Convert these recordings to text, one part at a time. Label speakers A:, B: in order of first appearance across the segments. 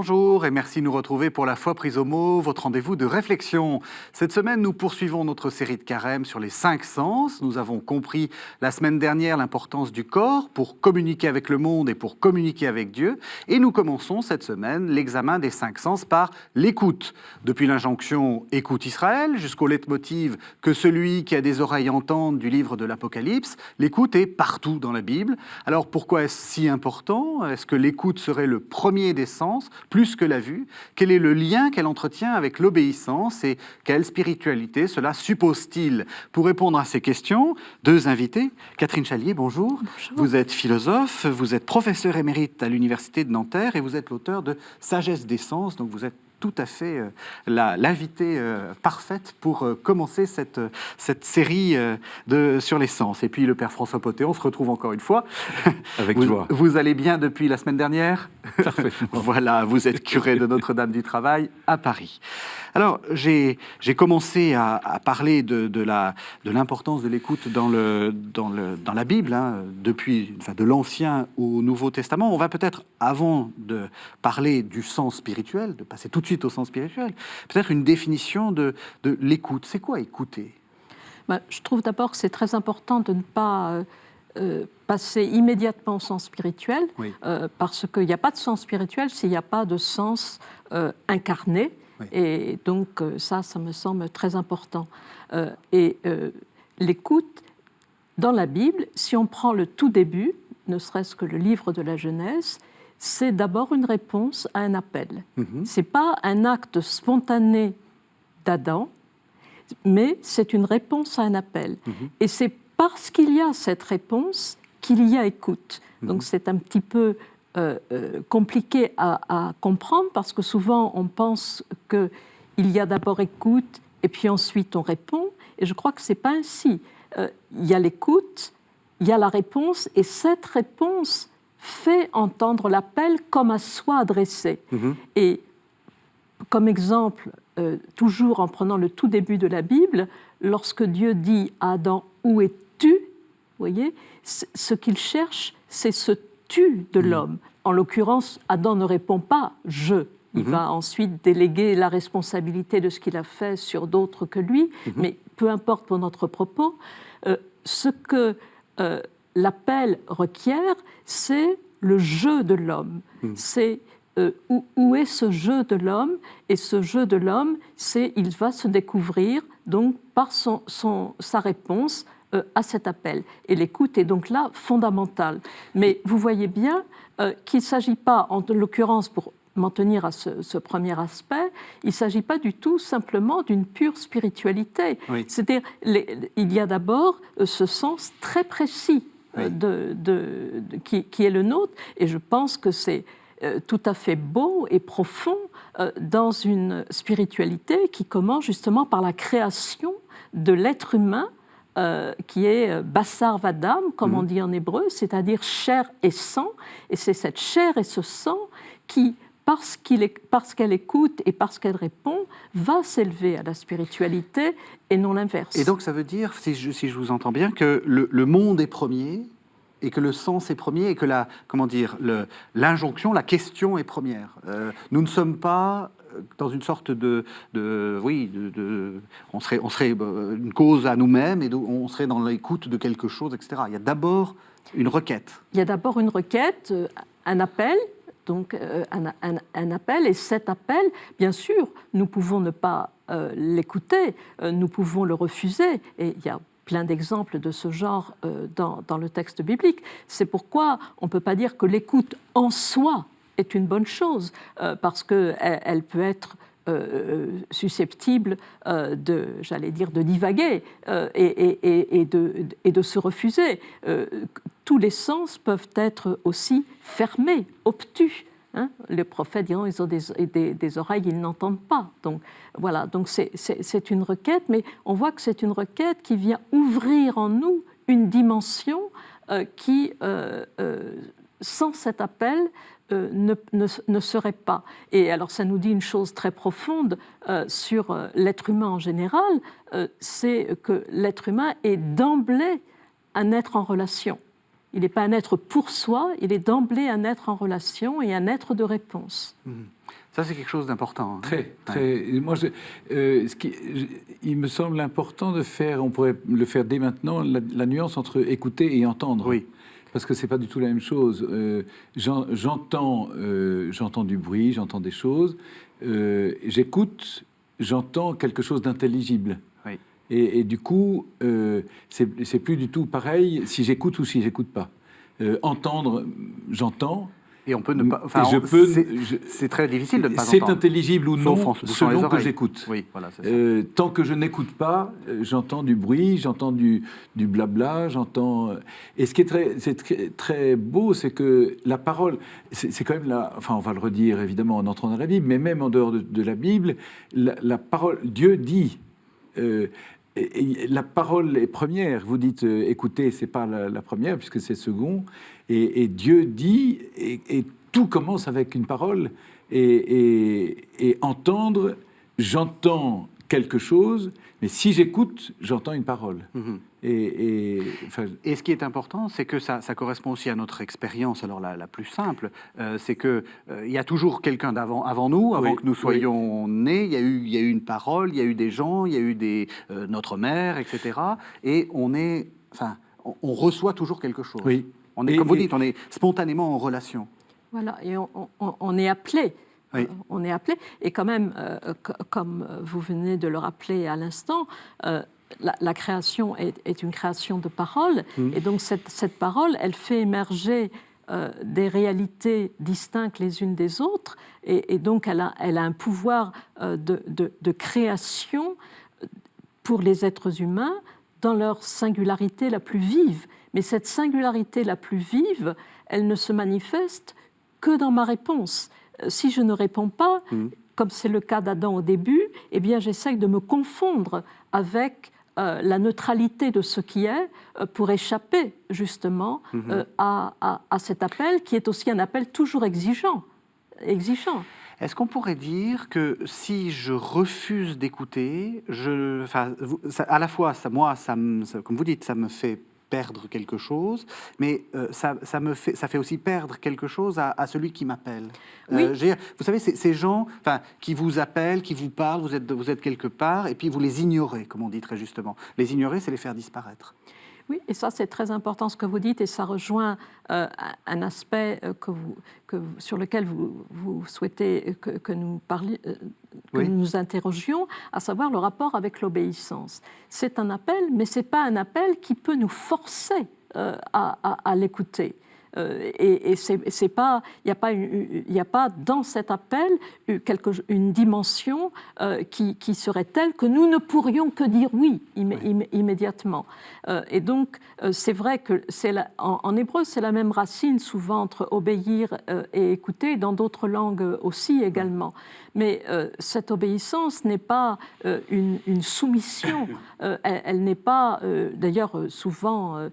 A: Bonjour et merci de nous retrouver pour La foi prise au mot, votre rendez-vous de réflexion. Cette semaine, nous poursuivons notre série de carême sur les 5 sens. Nous avons compris la semaine dernière l'importance du corps pour communiquer avec le monde et pour communiquer avec Dieu. Et nous commençons cette semaine l'examen des 5 sens par l'écoute. Depuis l'injonction « Écoute Israël » jusqu'au leitmotiv « Que celui qui a des oreilles entende » du livre de l'Apocalypse, l'écoute est partout dans la Bible. Alors pourquoi est-ce si important ? Est-ce que l'écoute serait le premier des sens, plus que la vue? Quel est le lien qu'elle entretient avec l'obéissance et quelle spiritualité cela suppose-t-il? Pour répondre à ces questions, deux invités. Catherine Chalier, bonjour.
B: Bonjour.
A: Vous êtes philosophe, vous êtes professeur émérite à l'Université de Nanterre et vous êtes l'auteur de Sagesse des sens, donc vous êtes tout à fait l'invitée parfaite pour commencer cette série sur les sens. Et puis le Père François Potet, on se retrouve encore une fois.
C: Avec joie.
A: Vous allez bien depuis la semaine dernière?
C: Parfaitement.
A: Voilà, vous êtes curé de Notre-Dame-du-Travail à Paris. Alors, j'ai commencé à parler de l'importance de l'écoute dans la Bible, de l'Ancien au Nouveau Testament. On va peut-être, avant de parler du sens spirituel, de passer tout de suite au sens spirituel, peut-être une définition de l'écoute. C'est quoi écouter ?
B: Je trouve d'abord que c'est très important de ne pas passer immédiatement au sens spirituel, oui. Parce qu'il n'y a pas de sens spirituel s'il n'y a pas de sens incarné. Oui. Et donc ça me semble très important. L'écoute, dans la Bible, si on prend le tout début, ne serait-ce que le livre de la Genèse, c'est d'abord une réponse à un appel. Mm-hmm. Ce n'est pas un acte spontané d'Adam, mais c'est une réponse à un appel. Mm-hmm. Et c'est parce qu'il y a cette réponse qu'il y a écoute. Mm-hmm. Donc c'est un petit peu compliqué à comprendre parce que souvent on pense qu'il y a d'abord écoute et puis ensuite on répond. Et je crois que ce n'est pas ainsi. Il y a l'écoute, il y a la réponse et cette réponse fait entendre l'appel comme à soi adressé. Mmh. Et comme exemple, toujours en prenant le tout début de la Bible, lorsque Dieu dit à Adam « Où es-tu ?», vous voyez, ce qu'il cherche, c'est ce « tu » de l'homme. En l'occurrence, Adam ne répond pas « je ». Il va ensuite déléguer la responsabilité de ce qu'il a fait sur d'autres que lui, mais peu importe pour notre propos, ce que l'appel requiert, c'est le jeu de l'homme. C'est où est ce jeu de l'homme? Et ce jeu de l'homme, c'est il va se découvrir donc par sa réponse à cet appel. Et l'écoute est donc là fondamentale. Mais vous voyez bien qu'il ne s'agit pas, en l'occurrence pour m'en tenir à ce premier aspect, il ne s'agit pas du tout simplement d'une pure spiritualité. Oui. C'est-à-dire, il y a d'abord ce sens très précis oui. qui est le nôtre, et je pense que c'est tout à fait beau et profond dans une spiritualité qui commence justement par la création de l'être humain qui est Bassar Vadam, comme on dit en hébreu, c'est-à-dire chair et sang, et c'est cette chair et ce sang qui, parce qu'elle écoute et parce qu'elle répond, va s'élever à la spiritualité et non l'inverse.
A: Et donc ça veut dire, si je vous entends bien, que le monde est premier et que le sens est premier et que l'injonction, la question est première. Nous ne sommes pas dans une sorte on serait une cause à nous-mêmes et on serait dans l'écoute de quelque chose, etc. Il y a d'abord une requête.
B: Il y a d'abord une requête, un appel. Donc un appel, et cet appel, bien sûr, nous pouvons ne pas l'écouter, nous pouvons le refuser, et il y a plein d'exemples de ce genre dans le texte biblique. C'est pourquoi on ne peut pas dire que l'écoute en soi est une bonne chose, parce qu'elle peut être susceptible de divaguer et de se refuser. Tous les sens peuvent être aussi fermés, obtus. Hein, les prophètes diront ils ont des oreilles, ils n'entendent pas. Donc voilà, donc c'est une requête, mais on voit que c'est une requête qui vient ouvrir en nous une dimension qui, sans cet appel, ne serait pas. Et alors ça nous dit une chose très profonde sur l'être humain en général, c'est que l'être humain est d'emblée un être en relation. Il n'est pas un être pour soi, il est d'emblée un être en relation et un être de réponse.
A: Ça, c'est quelque chose d'important.
C: Très. Moi, il me semble important de faire, on pourrait le faire dès maintenant, la nuance entre écouter et entendre.
A: Oui.
C: Parce que c'est pas du tout la même chose. J'entends du bruit, j'entends des choses. J'écoute, j'entends quelque chose d'intelligible.
A: Oui.
C: Et du coup, c'est plus du tout pareil si j'écoute ou si j'écoute pas. Entendre, j'entends.
A: Et on peut ne pas. Enfin, c'est très difficile de ne pas
C: c'est
A: entendre.
C: intelligible ou non,
A: Sauf en se bouchant les
C: selon que
A: oreilles.
C: j'écoute.
A: Oui, voilà, c'est ça.
C: Tant que je n'écoute pas, j'entends du bruit, j'entends du blabla, j'entends. Et ce qui est très beau, c'est que la parole, c'est quand même la. Enfin, on va le redire évidemment en entrant dans la Bible, mais même en dehors de la Bible, la parole, Dieu dit. Et la parole est première. Vous dites écoutez, c'est pas la première puisque c'est second. Et Dieu dit et tout commence avec une parole. Et entendre, j'entends quelque chose, mais si j'écoute, j'entends une parole. Et
A: ce qui est important, c'est que ça correspond aussi à notre expérience, alors la plus simple, c'est qu'il y a toujours quelqu'un avant nous, avant que nous soyons nés, il y a eu une parole, il y a eu des gens, il y a eu notre mère, etc. Et on reçoit toujours quelque chose.
C: Oui.
A: On est, comme vous dites, on est spontanément en relation.
B: Voilà, et on est appelé.
A: Oui.
B: On est appelé, et quand même, comme vous venez de le rappeler à l'instant, la création est une création de parole, et donc cette parole, elle fait émerger des réalités distinctes les unes des autres, et donc elle a un pouvoir de création pour les êtres humains dans leur singularité la plus vive. Mais cette singularité la plus vive, elle ne se manifeste que dans ma réponse. Si je ne réponds pas, comme c'est le cas d'Adam au début, eh bien j'essaye de me confondre avec la neutralité de ce qui est pour échapper justement à cet appel qui est aussi un appel toujours exigeant.
A: Est-ce qu'on pourrait dire que si je refuse d'écouter, à la fois, comme vous dites, ça me fait perdre quelque chose, mais ça fait aussi perdre quelque chose à celui qui m'appelle.
B: Oui.
A: Vous savez, ces gens qui vous appellent, qui vous parlent, vous êtes quelque part, et puis vous les ignorez, comme on dit très justement. Les ignorer, c'est les faire disparaître.
B: Oui, et ça c'est très important ce que vous dites, et ça rejoint un aspect sur lequel vous souhaitez que nous parlions, nous nous interrogions, à savoir le rapport avec l'obéissance. C'est un appel, mais ce n'est pas un appel qui peut nous forcer à l'écouter. Et c'est pas, il n'y a pas dans cet appel une dimension qui serait telle que nous ne pourrions que dire oui immédiatement. Et donc c'est vrai que en hébreu c'est la même racine souvent entre obéir et écouter, dans d'autres langues aussi également. Mais cette obéissance n'est pas une soumission. Elle n'est pas, d'ailleurs souvent,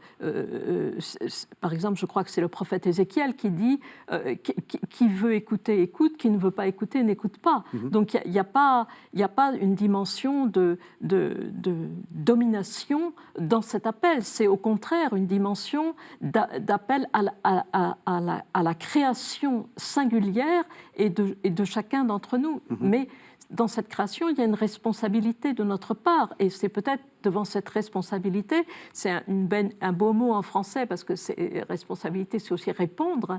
B: par exemple, je crois que c'est le prophète Ézéchiel qui dit qui veut écouter, écoute, qui ne veut pas écouter, n'écoute pas. Donc il n'y a pas une dimension de domination dans cet appel. C'est au contraire une dimension d'appel à la création singulière et de chacun d'entre nous. Mais dans cette création, il y a une responsabilité de notre part, et c'est peut-être devant cette responsabilité, c'est un beau mot en français, parce que responsabilité, c'est aussi répondre,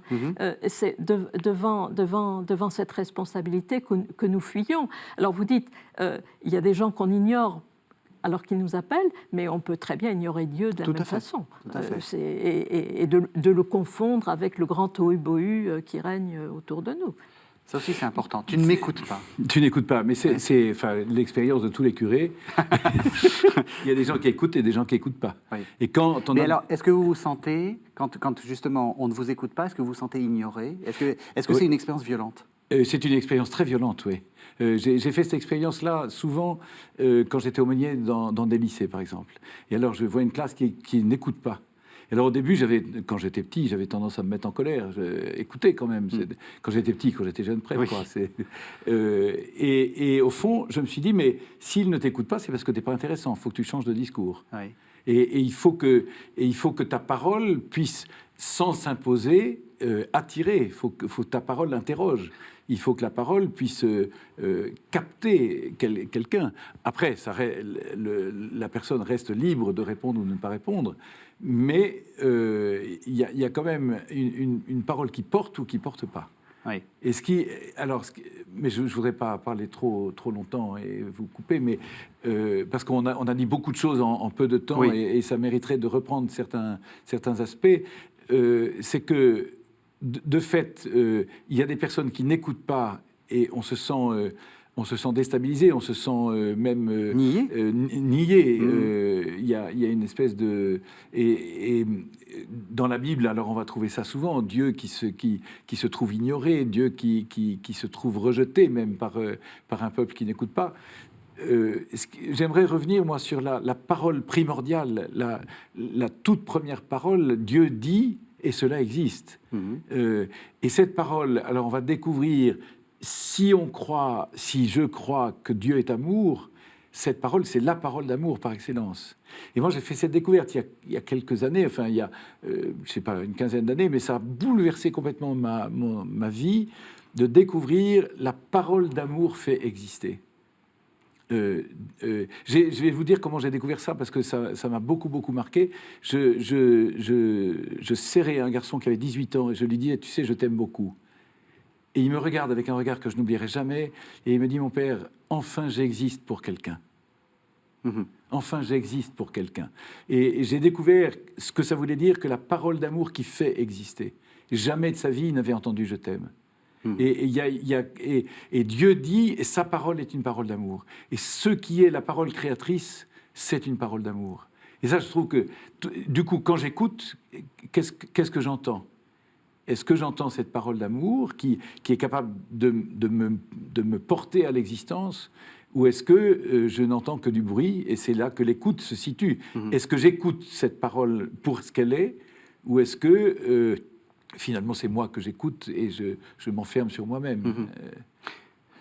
B: c'est devant cette responsabilité que nous fuyons. Alors vous dites, il y a des gens qu'on ignore alors qu'ils nous appellent, mais on peut très bien ignorer Dieu de la même façon. Et de le confondre avec le grand tohu-bohu qui règne autour de nous.
A: Ça aussi, c'est important. Tu ne m'écoutes pas.
C: Tu n'écoutes pas, mais c'est l'expérience de tous les curés. Il y a des gens qui écoutent et des gens qui n'écoutent pas.
A: Oui.
C: Et quand on
A: alors, est-ce que vous vous sentez, quand justement on ne vous écoute pas, est-ce que vous vous sentez ignoré ? Est-ce que c'est une expérience violente ?
C: C'est une expérience très violente, oui. J'ai fait cette expérience-là souvent quand j'étais aumônier dans des lycées, par exemple. Et alors, je vois une classe qui n'écoute pas. Alors au début, quand j'étais petit, j'avais tendance à me mettre en colère. Écoutez quand même, quand j'étais petit, quand j'étais jeune prêtre. Et au fond, je me suis dit, mais s'il ne t'écoute pas, c'est parce que tu n'es pas intéressant. Il faut que tu changes de discours.
A: Oui.
C: Et il faut que ta parole puisse sans s'imposer, attirer. Il faut que ta parole interroge. Il faut que la parole puisse capter quelqu'un. Après, la personne reste libre de répondre ou de ne pas répondre, mais il y a quand même une parole qui porte ou qui ne porte pas.
A: Oui.
C: Et mais je ne voudrais pas parler trop longtemps et vous couper, mais parce qu'on a dit beaucoup de choses en peu de temps,
A: oui.
C: et ça mériterait de reprendre certains aspects. C'est que, de fait, il y a des personnes qui n'écoutent pas et on se sent déstabilisé, on se sent même
A: nié.
C: Il y a une espèce de... Et dans la Bible, alors on va trouver ça souvent, Dieu qui se trouve ignoré, Dieu qui se trouve rejeté même par un peuple qui n'écoute pas. J'aimerais revenir, moi, sur la parole primordiale, la toute première parole. Dieu dit, et cela existe. Et cette parole, alors on va découvrir, si je crois que Dieu est amour, cette parole, c'est la parole d'amour par excellence. Et moi, j'ai fait cette découverte il y a quelques années, enfin, il y a, je sais pas, une quinzaine d'années, mais ça a bouleversé complètement ma vie, de découvrir la parole d'amour fait exister. Je vais vous dire comment j'ai découvert ça, parce que ça m'a beaucoup marqué. Je serrais un garçon qui avait 18 ans et je lui dis, tu sais, je t'aime beaucoup. Et il me regarde avec un regard que je n'oublierai jamais, et il me dit, mon père, enfin j'existe pour quelqu'un. Enfin j'existe pour quelqu'un. Et j'ai découvert ce que ça voulait dire que la parole d'amour qui fait exister. Jamais de sa vie il n'avait entendu je t'aime. Et Dieu dit, et sa parole est une parole d'amour. Et ce qui est la parole créatrice, c'est une parole d'amour. Et ça, je trouve que, du coup, quand j'écoute, qu'est-ce que j'entends ? Est-ce que j'entends cette parole d'amour qui est capable de me porter à l'existence, ou est-ce que je n'entends que du bruit, et c'est là que l'écoute se situe ? Est-ce que j'écoute cette parole pour ce qu'elle est, ou est-ce que finalement c'est moi que j'écoute et je m'enferme sur moi-même ?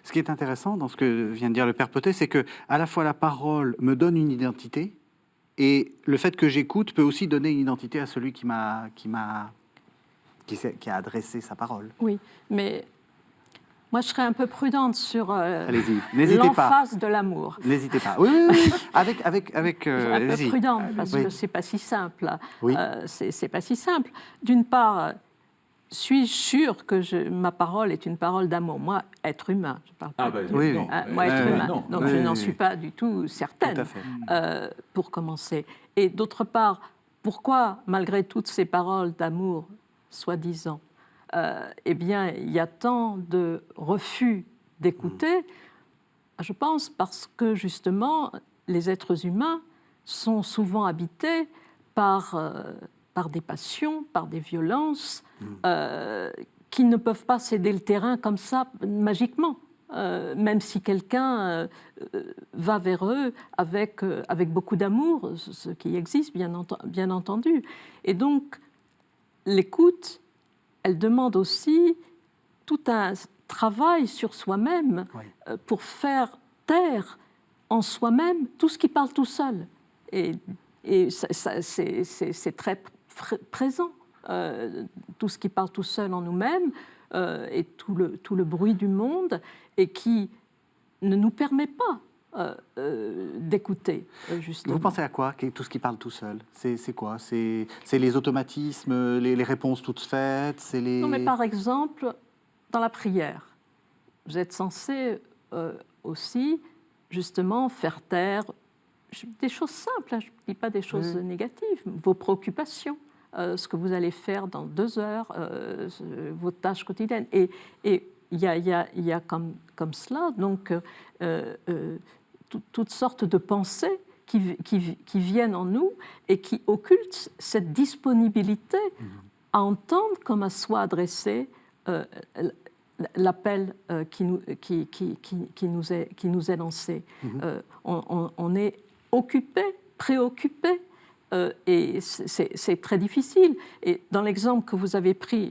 A: Ce qui est intéressant dans ce que vient de dire le Père Potet, c'est que à la fois la parole me donne une identité, et le fait que j'écoute peut aussi donner une identité à celui qui a adressé sa parole.
B: Oui, mais moi je serais un peu prudente sur
A: Allez-y, n'hésitez
B: l'emphase de l'amour.
A: N'hésitez pas. Oui. Avec
B: un peu prudente, parce que c'est pas si simple.
A: Oui.
B: C'est pas si simple. D'une part, suis-je sûre que ma parole est une parole d'amour ? Moi, être humain, je parle pas.
A: Oui.
B: Moi, être humain.
C: Non.
B: Donc, je n'en suis pas du tout certaine,
A: Tout à fait.
B: pour commencer. Et d'autre part, pourquoi, malgré toutes ces paroles d'amour, soi-disant, eh bien, il y a tant de refus d'écouter, je pense parce que, justement, les êtres humains sont souvent habités par des passions, par des violences, qui ne peuvent pas céder le terrain comme ça, magiquement. Même si quelqu'un va vers eux avec beaucoup d'amour, ce qui existe, bien entendu. Et donc, l'écoute, elle demande aussi tout un travail sur soi-même pour faire taire en soi-même tout ce qui parle tout seul. Et c'est très présent, tout ce qui parle tout seul en nous-mêmes, et tout le bruit du monde, et qui ne nous permet pas d'écouter, justement.
A: Vous pensez à quoi, tout ce qui parle tout seul ? C'est quoi ? C'est les automatismes, les réponses toutes faites,
B: Non, mais par exemple, dans la prière, vous êtes censé aussi, justement, faire taire des choses simples, hein, je ne dis pas des choses négatives, vos préoccupations, ce que vous allez faire dans 2 heures, vos tâches quotidiennes. Et il y a comme cela, donc, toutes sortes de pensées qui viennent en nous et qui occultent cette disponibilité à entendre comme à soi adresser l'appel qui nous est lancé. On est occupé, préoccupé, et c'est très difficile. Et dans l'exemple que vous avez pris,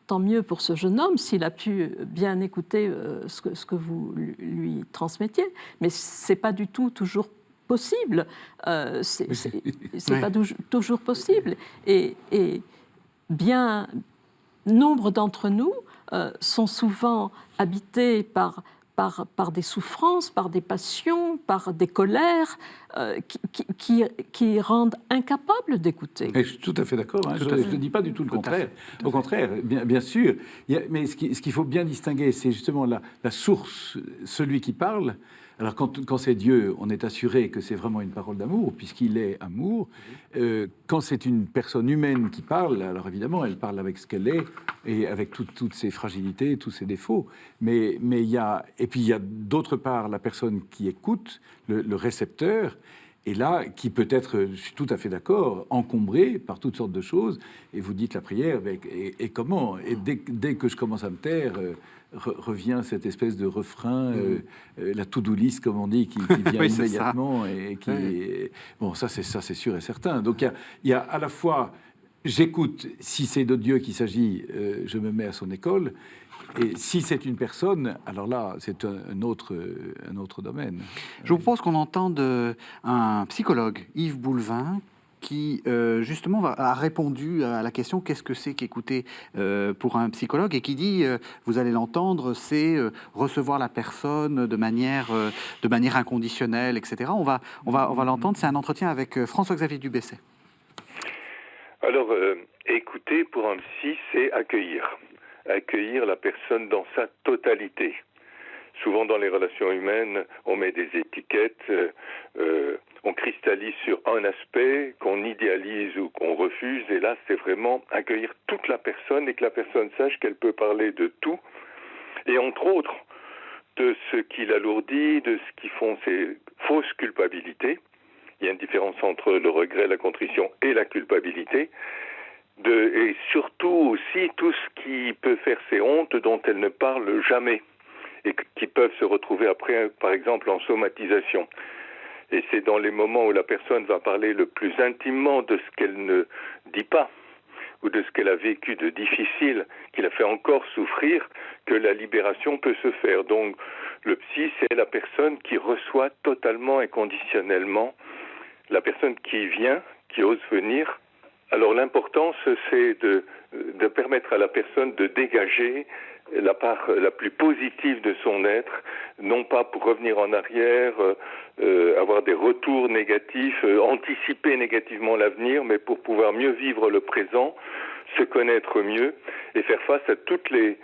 B: tant mieux pour ce jeune homme s'il a pu bien écouter ce que vous lui transmettiez, mais c'est pas du tout toujours possible. C'est pas toujours possible. Et bien nombre d'entre nous sont souvent habités par des souffrances, par des passions, par des colères qui rendent incapables d'écouter.
C: Je suis tout à fait d'accord, hein. Je ne dis pas du tout le contraire. Au contraire, bien sûr. Mais ce qu'il faut bien distinguer, c'est justement la source, celui qui parle. Alors quand c'est Dieu, on est assuré que c'est vraiment une parole d'amour, puisqu'il est amour. Quand c'est une personne humaine qui parle, alors évidemment, elle parle avec ce qu'elle est, et avec toutes ses fragilités, tous ses défauts. Mais il y a d'autre part la personne qui écoute, le récepteur, et là, qui peut être, je suis tout à fait d'accord, encombré par toutes sortes de choses. Et vous dites la prière, et comment? Et dès que je commence à me taire, revient cette espèce de refrain, la to-do list, comme on dit, qui vient
A: oui,
C: immédiatement. Et qui bon, ça c'est sûr et certain. Donc il y a à la fois, j'écoute, si c'est de Dieu qu'il s'agit, je me mets à son école. Et si c'est une personne, alors là, c'est un autre domaine.
A: Je vous propose qu'on entende un psychologue, Yves Boulevin, qui justement a répondu à la question qu'est-ce que c'est qu'écouter pour un psychologue, et qui dit, vous allez l'entendre, c'est recevoir la personne de manière inconditionnelle, etc. On va l'entendre. C'est un entretien avec François-Xavier Dubesset.
D: Alors, écouter pour un psy, c'est accueillir la personne dans sa totalité. Souvent dans les relations humaines, on met des étiquettes, on cristallise sur un aspect qu'on idéalise ou qu'on refuse, et là c'est vraiment accueillir toute la personne et que la personne sache qu'elle peut parler de tout, et entre autres de ce qui l'alourdit, de ce qui font ses fausses culpabilités. Il y a une différence entre le regret, la contrition et la culpabilité. Et surtout aussi tout ce qui peut faire ses hontes dont elle ne parle jamais et qui peuvent se retrouver après, par exemple, en somatisation. Et c'est dans les moments où la personne va parler le plus intimement de ce qu'elle ne dit pas ou de ce qu'elle a vécu de difficile, qui la fait encore souffrir, que la libération peut se faire. Donc le psy, c'est la personne qui reçoit totalement et conditionnellement, la personne qui vient, qui ose venir. Alors l'importance, c'est de permettre à la personne de dégager la part la plus positive de son être, non pas pour revenir en arrière, avoir des retours négatifs, anticiper négativement l'avenir, mais pour pouvoir mieux vivre le présent, se connaître mieux et faire face à toutes les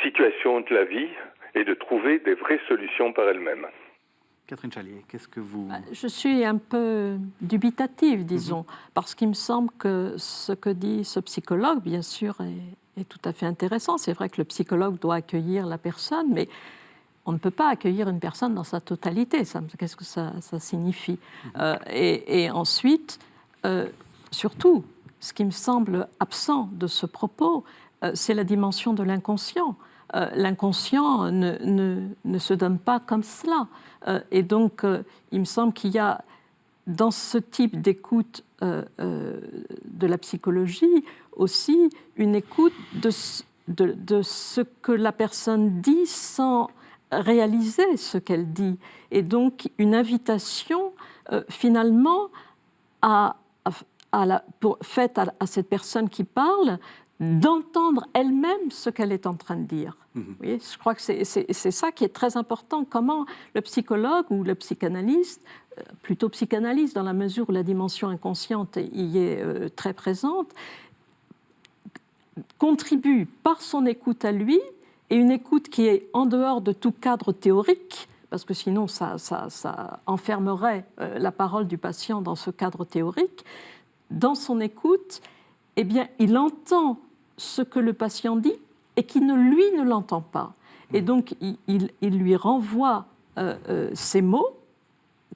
D: situations de la vie et de trouver des vraies solutions par elle-même.
A: Catherine Chalier, qu'est-ce que vous...
B: Je suis un peu dubitative, disons, parce qu'il me semble que ce que dit ce psychologue, bien sûr, est tout à fait intéressant. C'est vrai que le psychologue doit accueillir la personne, mais on ne peut pas accueillir une personne dans sa totalité. Qu'est-ce que ça signifie? Et ensuite, surtout, ce qui me semble absent de ce propos, c'est la dimension de l'inconscient. L'inconscient ne se donne pas comme cela. Et donc, il me semble qu'il y a, dans ce type d'écoute de la psychologie, aussi une écoute de ce que la personne dit sans réaliser ce qu'elle dit. Et donc, une invitation, finalement, faite à cette personne qui parle, d'entendre elle-même ce qu'elle est en train de dire. Vous voyez, je crois que c'est ça qui est très important. Comment le psychologue ou le psychanalyste, plutôt psychanalyste dans la mesure où la dimension inconsciente y est très présente, contribue par son écoute à lui, et une écoute qui est en dehors de tout cadre théorique, parce que sinon ça enfermerait la parole du patient dans ce cadre théorique. Dans son écoute, eh bien, il entend ce que le patient dit et qui lui ne l'entend pas. Et donc, il lui renvoie ces mots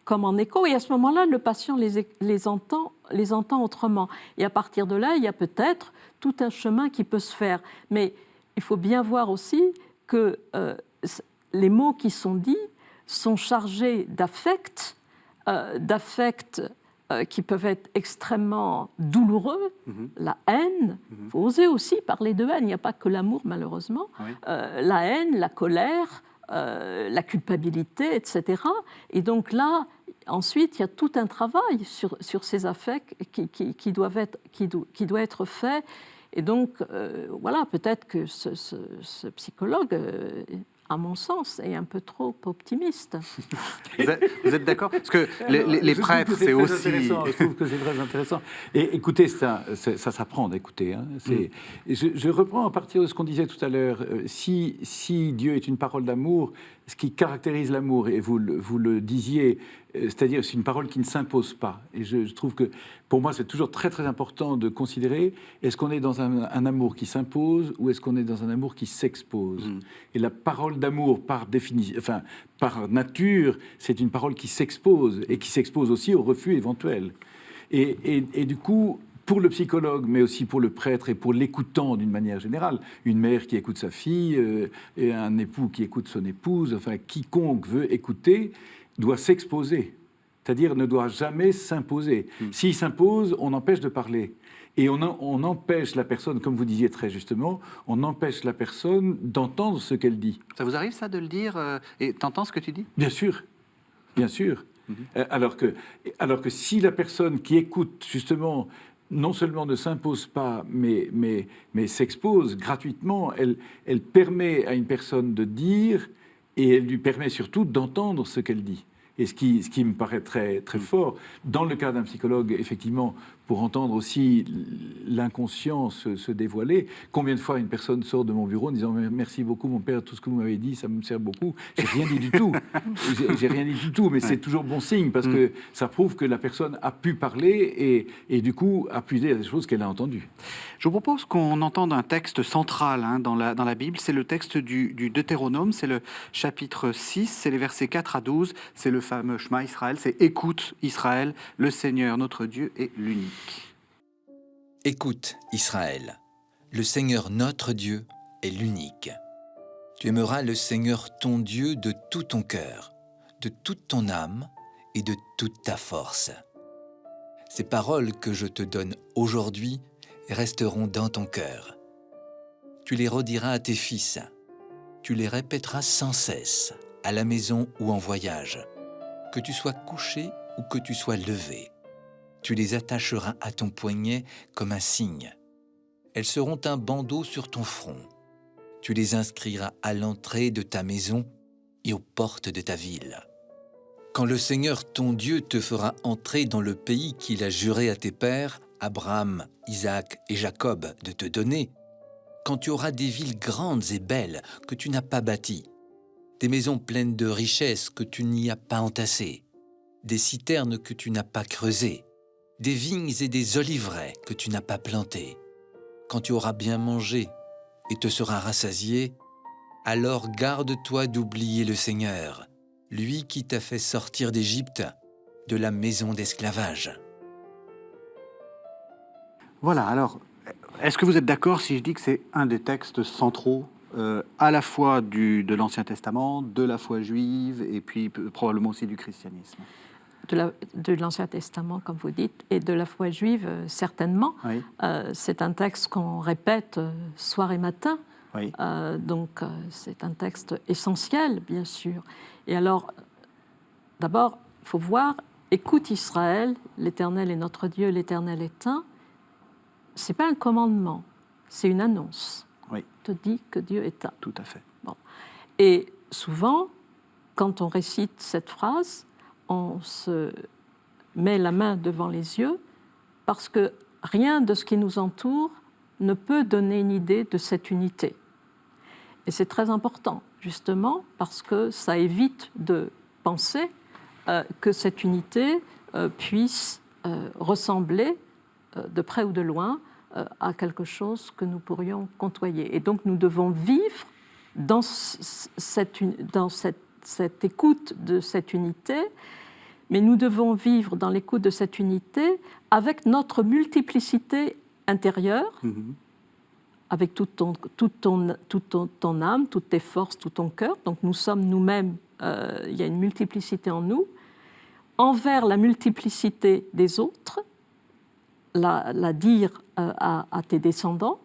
B: comme en écho, et à ce moment-là, le patient les entend autrement. Et à partir de là, il y a peut-être tout un chemin qui peut se faire. Mais il faut bien voir aussi que les mots qui sont dits sont chargés d'affects qui peuvent être extrêmement douloureux, la haine. Il faut oser aussi parler de haine, il n'y a pas que l'amour malheureusement, la haine, la colère, la culpabilité, etc. Et donc là, Ensuite, il y a tout un travail sur ces affects qui doit être fait. Et donc, voilà, peut-être que ce psychologue, à mon sens, est un peu trop optimiste.
A: Vous êtes d'accord? Parce que les prêtres, c'est aussi...
C: Je trouve que c'est très intéressant. Et écoutez, ça s'apprend d'écouter. Hein. Je reprends à partir de ce qu'on disait tout à l'heure. Si Dieu est une parole d'amour, ce qui caractérise l'amour, et vous le disiez, c'est-à-dire c'est une parole qui ne s'impose pas. Et je trouve que, pour moi, c'est toujours très très important de considérer, est-ce qu'on est dans un amour qui s'impose ou est-ce qu'on est dans un amour qui s'expose? Et la parole d'amour, par définition, enfin, par nature, c'est une parole qui s'expose et qui s'expose aussi au refus éventuel. Et du coup, pour le psychologue, mais aussi pour le prêtre et pour l'écoutant d'une manière générale, une mère qui écoute sa fille, et un époux qui écoute son épouse, enfin, quiconque veut écouter doit s'exposer, c'est-à-dire ne doit jamais s'imposer. S'il s'impose, on empêche de parler. Et on empêche la personne, comme vous disiez très justement, on empêche la personne d'entendre ce qu'elle dit.
A: Ça vous arrive, ça, de le dire et t'entends ce que tu dis?
C: Bien sûr, bien sûr. Alors que si la personne qui écoute, justement, non seulement ne s'impose pas, mais s'expose gratuitement, elle permet à une personne de dire, et elle lui permet surtout d'entendre ce qu'elle dit. Et ce qui me paraît très, très fort, dans le cas d'un psychologue, effectivement, pour entendre aussi l'inconscient se dévoiler. Combien de fois une personne sort de mon bureau en disant « Merci beaucoup, mon père, tout ce que vous m'avez dit, ça me sert beaucoup. » J'ai rien dit du tout. J'ai rien dit du tout, mais c'est toujours bon signe, parce que ça prouve que la personne a pu parler et du coup, a pu dire des choses qu'elle a entendues.
A: Je vous propose qu'on entende un texte central dans la Bible. C'est le texte du Deutéronome, c'est le chapitre 6, c'est les versets 4 à 12. C'est le fameux Shema Israël, c'est « Écoute Israël, le Seigneur notre Dieu est l'unique ».
E: Écoute, Israël, le Seigneur notre Dieu est l'unique. Tu aimeras le Seigneur ton Dieu de tout ton cœur, de toute ton âme et de toute ta force. Ces paroles que je te donne aujourd'hui resteront dans ton cœur. Tu les rediras à tes fils, tu les répéteras sans cesse, à la maison ou en voyage, que tu sois couché ou que tu sois levé. Tu les attacheras à ton poignet comme un signe. Elles seront un bandeau sur ton front. Tu les inscriras à l'entrée de ta maison et aux portes de ta ville. Quand le Seigneur ton Dieu te fera entrer dans le pays qu'il a juré à tes pères, Abraham, Isaac et Jacob, de te donner, quand tu auras des villes grandes et belles que tu n'as pas bâties, des maisons pleines de richesses que tu n'y as pas entassées, des citernes que tu n'as pas creusées, des vignes et des oliveraies que tu n'as pas plantées. Quand tu auras bien mangé et te seras rassasié, alors garde-toi d'oublier le Seigneur, lui qui t'a fait sortir d'Égypte, de la maison d'esclavage.
A: Voilà, alors, est-ce que vous êtes d'accord si je dis que c'est un des textes centraux à la fois de l'Ancien Testament, de la foi juive et puis probablement aussi du christianisme?
B: De l'Ancien Testament, comme vous dites, et de la foi juive, certainement.
A: Oui.
B: C'est un texte qu'on répète soir et matin.
A: Oui.
B: Donc, c'est un texte essentiel, bien sûr. Et alors, d'abord, il faut voir, écoute Israël, l'Éternel est notre Dieu, l'Éternel est un. Ce n'est pas un commandement, c'est une annonce.
A: Oui.
B: Te dit que Dieu est un.
A: Tout à fait.
B: Bon. Et souvent, quand on récite cette phrase, on se met la main devant les yeux parce que rien de ce qui nous entoure ne peut donner une idée de cette unité. Et c'est très important, justement, parce que ça évite de penser que cette unité puisse ressembler, de près ou de loin, à quelque chose que nous pourrions côtoyer. Et donc nous devons vivre dans cette écoute de cette unité, mais nous devons vivre dans l'écoute de cette unité avec notre multiplicité intérieure, avec toute ton âme, toutes tes forces, tout ton cœur. Donc nous sommes nous-mêmes, il y a une multiplicité en nous, envers la multiplicité des autres, la dire à tes descendants,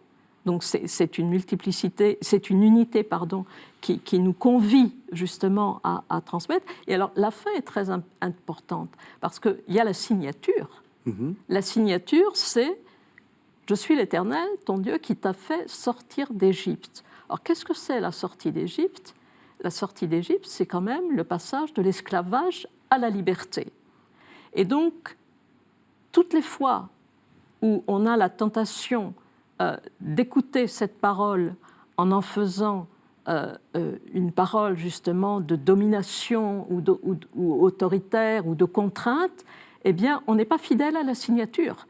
B: Donc c'est une multiplicité, c'est une unité, pardon, qui nous convie justement à transmettre. Et alors la fin est très importante parce qu'il y a la signature. La signature, c'est « Je suis l'Éternel, ton Dieu, qui t'a fait sortir d'Égypte ». Alors qu'est-ce que c'est la sortie d'Égypte ? La sortie d'Égypte, c'est quand même le passage de l'esclavage à la liberté. Et donc, toutes les fois où on a la tentation d'écouter cette parole en faisant une parole justement de domination ou autoritaire ou de contrainte, eh bien, on n'est pas fidèle à la signature.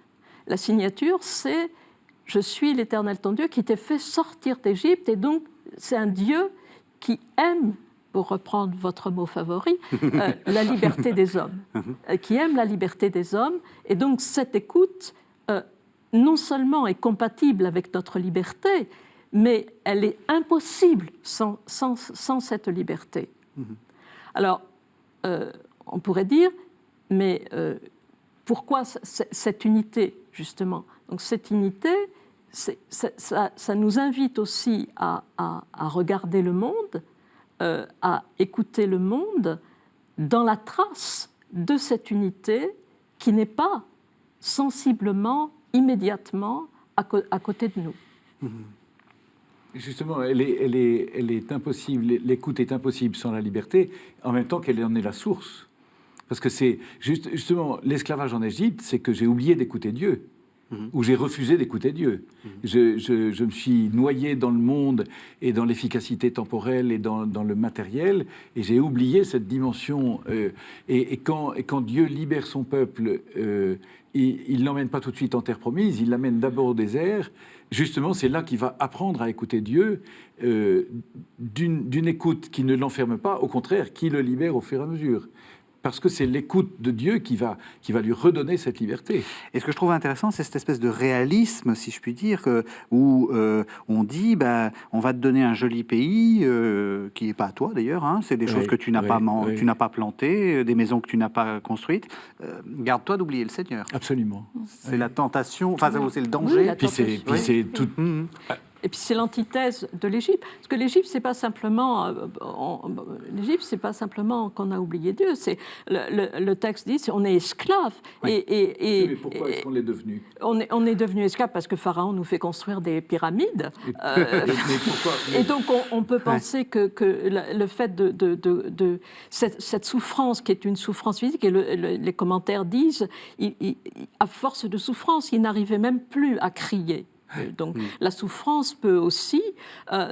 B: La signature, c'est « Je suis l'Éternel ton Dieu qui t'ai fait sortir d'Égypte » et donc c'est un Dieu qui aime, pour reprendre votre mot favori, la liberté des hommes, qui aime la liberté des hommes. Et donc cette écoute, non seulement est compatible avec notre liberté, mais elle est impossible sans cette liberté. Alors, on pourrait dire, mais pourquoi cette unité, justement ? Donc cette unité, ça nous invite aussi à regarder le monde, à écouter le monde dans la trace de cette unité qui n'est pas sensiblement, immédiatement à côté de nous.
C: Justement, elle est impossible, l'écoute est impossible sans la liberté, en même temps qu'elle en est la source. Parce que c'est justement l'esclavage en Égypte, c'est que j'ai oublié d'écouter Dieu. Où j'ai refusé d'écouter Dieu. Je me suis noyé dans le monde et dans l'efficacité temporelle et dans le matériel, et j'ai oublié cette dimension. Et quand Dieu libère son peuple, il ne l'emmène pas tout de suite en terre promise, il l'amène d'abord au désert. Justement, c'est là qu'il va apprendre à écouter Dieu, d'une écoute qui ne l'enferme pas, au contraire, qui le libère au fur et à mesure. Parce que c'est l'écoute de Dieu qui va lui redonner cette liberté.
A: Et ce que je trouve intéressant, c'est cette espèce de réalisme, si je puis dire, où on dit, on va te donner un joli pays, qui n'est pas à toi d'ailleurs, hein, c'est des choses que tu n'as pas plantées, des maisons que tu n'as pas construites. Garde-toi d'oublier le Seigneur.
C: Absolument.
A: C'est la tentation, enfin c'est le danger.
B: Oui,
C: puis c'est tout...
B: Et puis c'est l'antithèse de l'Égypte, parce que l'Égypte c'est pas simplement qu'on a oublié Dieu. C'est le texte dit on est esclave.
C: Oui. Mais pourquoi est-ce qu'on l'est devenu ?
B: On est devenu esclave parce que Pharaon nous fait construire des pyramides. Et donc on peut penser que le fait de cette souffrance qui est une souffrance physique, et les commentaires disent, à force de souffrance, il n'arrivait même plus à crier. Donc la souffrance peut aussi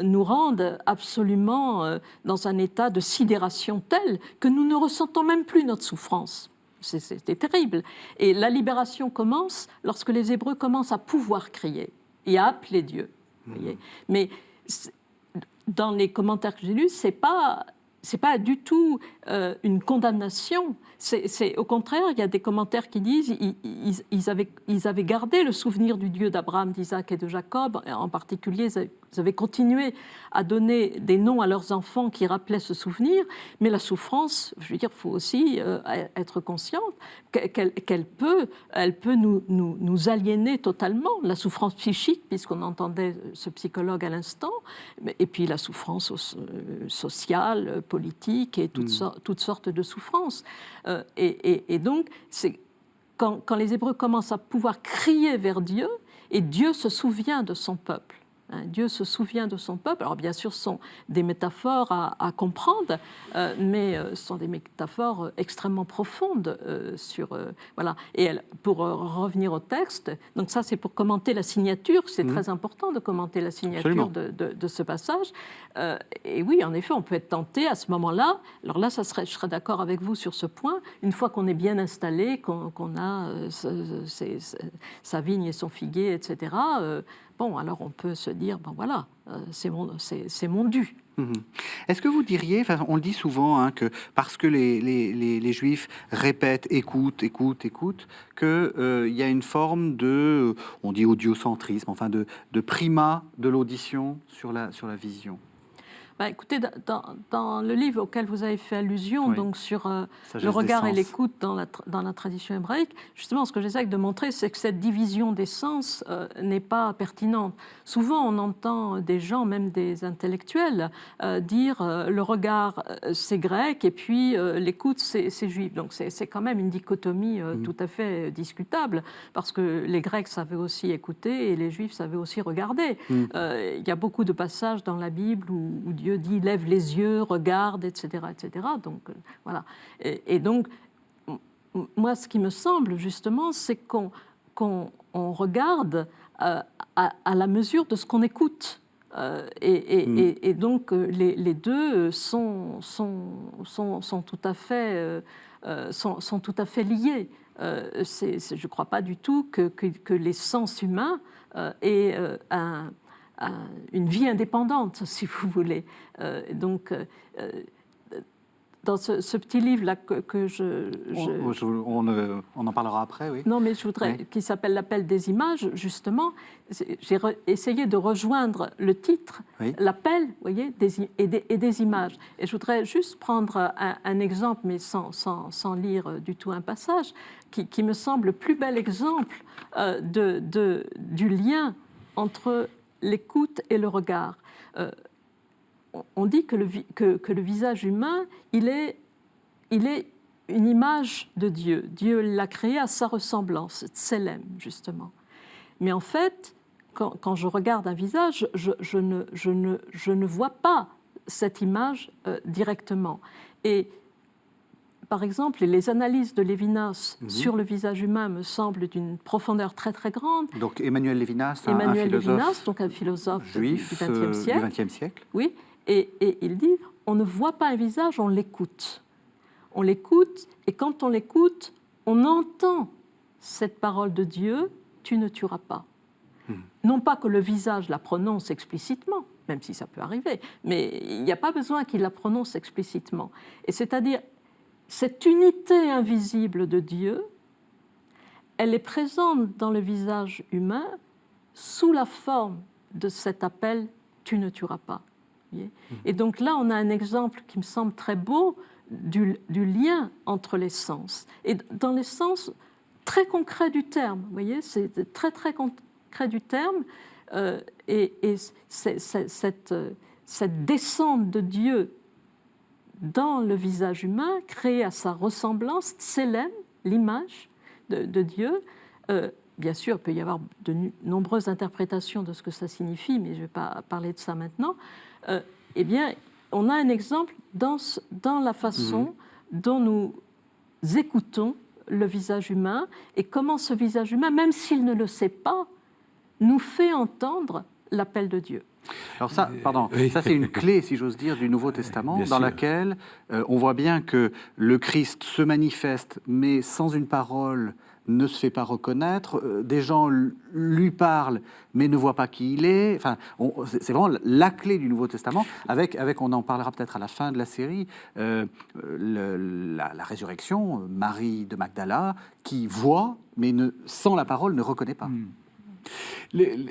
B: nous rendre absolument dans un état de sidération tel que nous ne ressentons même plus notre souffrance. C'est terrible. Et la libération commence lorsque les Hébreux commencent à pouvoir crier et à appeler Dieu. Voyez. Mais dans les commentaires que j'ai lus, c'est pas du tout une condamnation. C'est au contraire, il y a des commentaires qui disent ils avaient gardé le souvenir du Dieu d'Abraham, d'Isaac et de Jacob. En particulier, ils avaient continué à donner des noms à leurs enfants qui rappelaient ce souvenir. Mais la souffrance, je veux dire, il faut aussi être consciente qu'elle peut nous aliéner totalement. La souffrance psychique, puisqu'on entendait ce psychologue à l'instant, et puis la souffrance sociale, politique et toutes sortes de souffrances. Et donc, c'est quand les Hébreux commencent à pouvoir crier vers Dieu, et Dieu se souvient de son peuple. Dieu se souvient de son peuple. Alors bien sûr, ce sont des métaphores à comprendre, mais ce sont des métaphores extrêmement profondes voilà. Et pour revenir au texte, donc ça c'est pour commenter la signature. C'est très important de commenter la signature de ce passage. Et oui, en effet, on peut être tenté à ce moment-là. Alors là, je serais d'accord avec vous sur ce point. Une fois qu'on est bien installé, qu'on a sa vigne et son figuier, etc. Bon, alors on peut se dire, ben voilà, c'est mon dû.
A: Est-ce que vous diriez, on le dit souvent, que parce que les Juifs répètent, écoutent, qu'il y a une forme de, on dit audiocentrisme, enfin de primat de l'audition sur la vision?
B: Écoutez, dans le livre auquel vous avez fait allusion,
A: Oui.
B: donc sur
A: Sagesse
B: le regard
A: des
B: et
A: sens.
B: l'écoute dans la tradition hébraïque, justement, ce que j'essaie de montrer, c'est que cette division des sens n'est pas pertinente. Souvent, on entend des gens, même des intellectuels, dire le regard, c'est grec, et puis l'écoute, c'est juif. Donc, c'est quand même une dichotomie tout à fait discutable, parce que les Grecs savaient aussi écouter et les Juifs savaient aussi regarder. Il y a beaucoup de passages dans la Bible où Dieu dit « lève les yeux, regarde », etc. etc. Donc, voilà. Et donc, moi, ce qui me semble, justement, c'est qu'on regarde à la mesure de ce qu'on écoute. Et donc, les deux sont tout à fait, sont tout à fait liés. Je ne crois pas du tout que les sens humains aient une vie indépendante, si vous voulez. Donc, dans ce petit livre-là
A: On en parlera après, oui.
B: Non, mais je voudrais,
A: Oui.
B: qui s'appelle L'appel des images, justement, j'ai essayé de rejoindre le titre,
A: Oui.
B: l'appel, vous voyez, et des images. Et je voudrais juste prendre un exemple, mais sans lire du tout un passage, qui me semble le plus bel exemple du lien entre l'écoute et le regard. On dit que le visage humain, il est une image de Dieu. Dieu l'a créé à sa ressemblance, Tselem, justement. Mais en fait, quand je regarde un visage, je ne vois pas cette image directement. Et par exemple, les analyses de Lévinas sur le visage humain me semblent d'une profondeur très très grande.
A: Donc Emmanuel Lévinas,
B: Emmanuel
A: un philosophe
B: Lévinas, donc un philosophe
A: juif
B: du XXe siècle.
A: du XXe siècle.
B: Oui, et il dit, on ne voit pas un visage, on l'écoute. On l'écoute, et quand on l'écoute, on entend cette parole de Dieu, tu ne tueras pas. Non pas que le visage la prononce explicitement, même si ça peut arriver, mais il n'y a pas besoin qu'il la prononce explicitement. Et c'est-à-dire, cette unité invisible de Dieu, elle est présente dans le visage humain sous la forme de cet appel « tu ne tueras pas ». Et donc là, on a un exemple qui me semble très beau du lien entre les sens. Et dans les sens très concrets du terme, vous voyez, c'est très très concret du terme, et cette descente de Dieu dans le visage humain, créé à sa ressemblance, Tselem, l'image de Dieu. Bien sûr, il peut y avoir de nombreuses interprétations de ce que ça signifie, mais je ne vais pas parler de ça maintenant. Eh bien, on a un exemple dans la façon dont nous écoutons le visage humain et comment ce visage humain, même s'il ne le sait pas, nous fait entendre l'appel de Dieu.
A: Alors ça, ça c'est une clé, si j'ose dire, du Nouveau Testament,
C: Bien
A: dans
C: sûr.
A: laquelle on voit bien que le Christ se manifeste, mais sans une parole ne se fait pas reconnaître. Des gens lui parlent, mais ne voient pas qui il est. Enfin, c'est vraiment la clé du Nouveau Testament. Avec, on en parlera peut-être à la fin de la série, la résurrection, Marie de Magdala, qui voit, mais sans la parole ne reconnaît pas.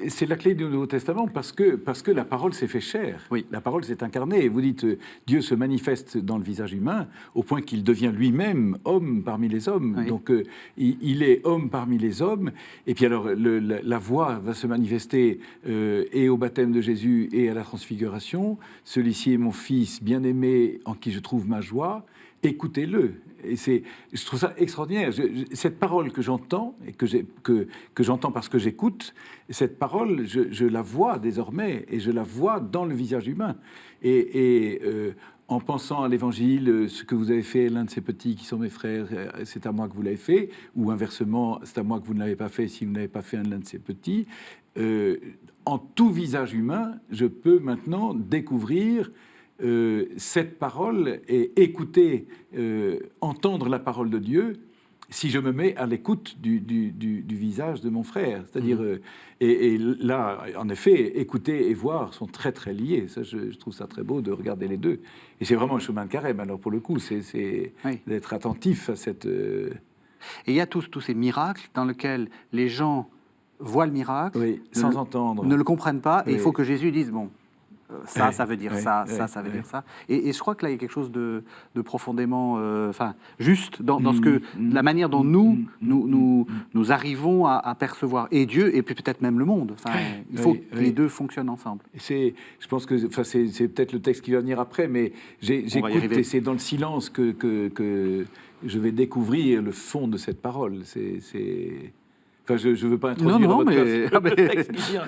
C: C'est la clé du Nouveau Testament parce que la parole s'est fait chair.
A: Oui.
C: La parole s'est incarnée. Et vous dites, Dieu se manifeste dans le visage humain au point qu'il devient lui-même homme parmi les hommes.
A: Oui.
C: Donc, il est homme parmi les hommes. Et puis alors, la voix va se manifester et au baptême de Jésus et à la transfiguration. Celui-ci est mon fils bien-aimé en qui je trouve ma joie. Écoutez-le. Et je trouve ça extraordinaire. Cette parole que j'entends, et que j'entends parce que j'écoute, cette parole, je la vois désormais, et je la vois dans le visage humain. Et en pensant à l'Évangile, ce que vous avez fait, l'un de ces petits qui sont mes frères, c'est à moi que vous l'avez fait, ou inversement, c'est à moi que vous ne l'avez pas fait si vous n'avez pas fait l'un de ces petits. En tout visage humain, je peux maintenant découvrir cette parole et écouter, entendre la parole de Dieu, si je me mets à l'écoute du visage de mon frère. C'est-à-dire, et là, en effet, écouter et voir sont très très liés. Ça, je trouve ça très beau de regarder les deux. Et c'est vraiment un chemin de carême. Alors pour le coup, c'est
A: Oui.
C: d'être attentif à cette...
A: Et il y a tous ces miracles dans lesquels les gens voient le miracle,
C: Oui, sans entendre.
A: ne le comprennent pas, et il
C: Oui.
A: faut que Jésus dise, bon, ça, ça veut dire ça,
C: ouais,
A: ça veut dire ça. Et je crois que là, il y a quelque chose de profondément, juste dans ce que, la manière dont nous arrivons à percevoir et Dieu et puis peut-être même le monde. Enfin, il faut que les deux fonctionnent ensemble.
C: Je pense que, c'est peut-être le texte qui va venir après, mais j'écoute et c'est dans le silence que je vais découvrir le fond de cette parole. Enfin, je ne veux pas introduire
A: le texte qui vient.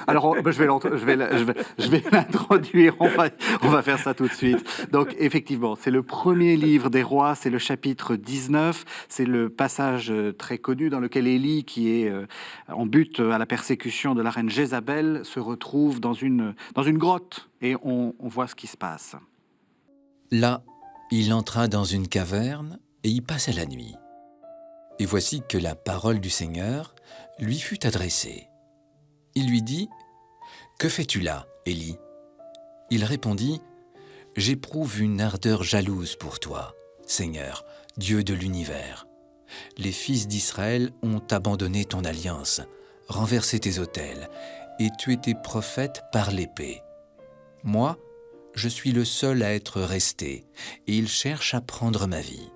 A: Alors, je vais l'introduire. On va faire ça tout de suite. Donc, effectivement, c'est le premier livre des rois. C'est le chapitre 19. C'est le passage très connu dans lequel Élie, qui est en but à la persécution de la reine Jézabel, se retrouve dans une grotte. Et on voit ce qui se passe.
E: Là, il entra dans une caverne et y passa la nuit. Et voici que la parole du Seigneur lui fut adressée. Il lui dit « Que fais-tu là, Élie » Il répondit « J'éprouve une ardeur jalouse pour toi, Seigneur, Dieu de l'univers. Les fils d'Israël ont abandonné ton alliance, renversé tes autels et tué tes prophètes par l'épée. Moi, je suis le seul à être resté, et ils cherchent à prendre ma vie. »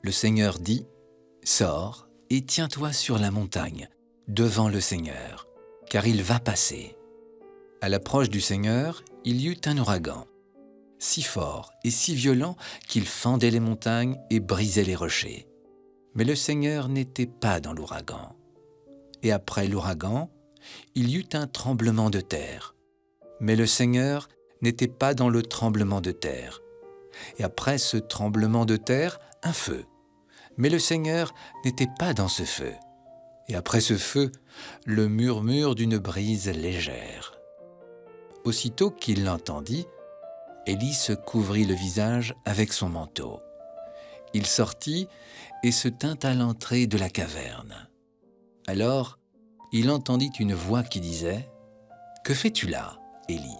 E: Le Seigneur dit « Sors et tiens-toi sur la montagne, devant le Seigneur, car il va passer. » À l'approche du Seigneur, il y eut un ouragan, si fort et si violent qu'il fendait les montagnes et brisait les rochers. Mais le Seigneur n'était pas dans l'ouragan. Et après l'ouragan, il y eut un tremblement de terre. Mais le Seigneur n'était pas dans le tremblement de terre. Et après ce tremblement de terre, un feu. Mais le Seigneur n'était pas dans ce feu. Et après ce feu, le murmure d'une brise légère. Aussitôt qu'il l'entendit, Élie se couvrit le visage avec son manteau. Il sortit et se tint à l'entrée de la caverne. Alors, il entendit une voix qui disait « Que fais-tu là, Élie »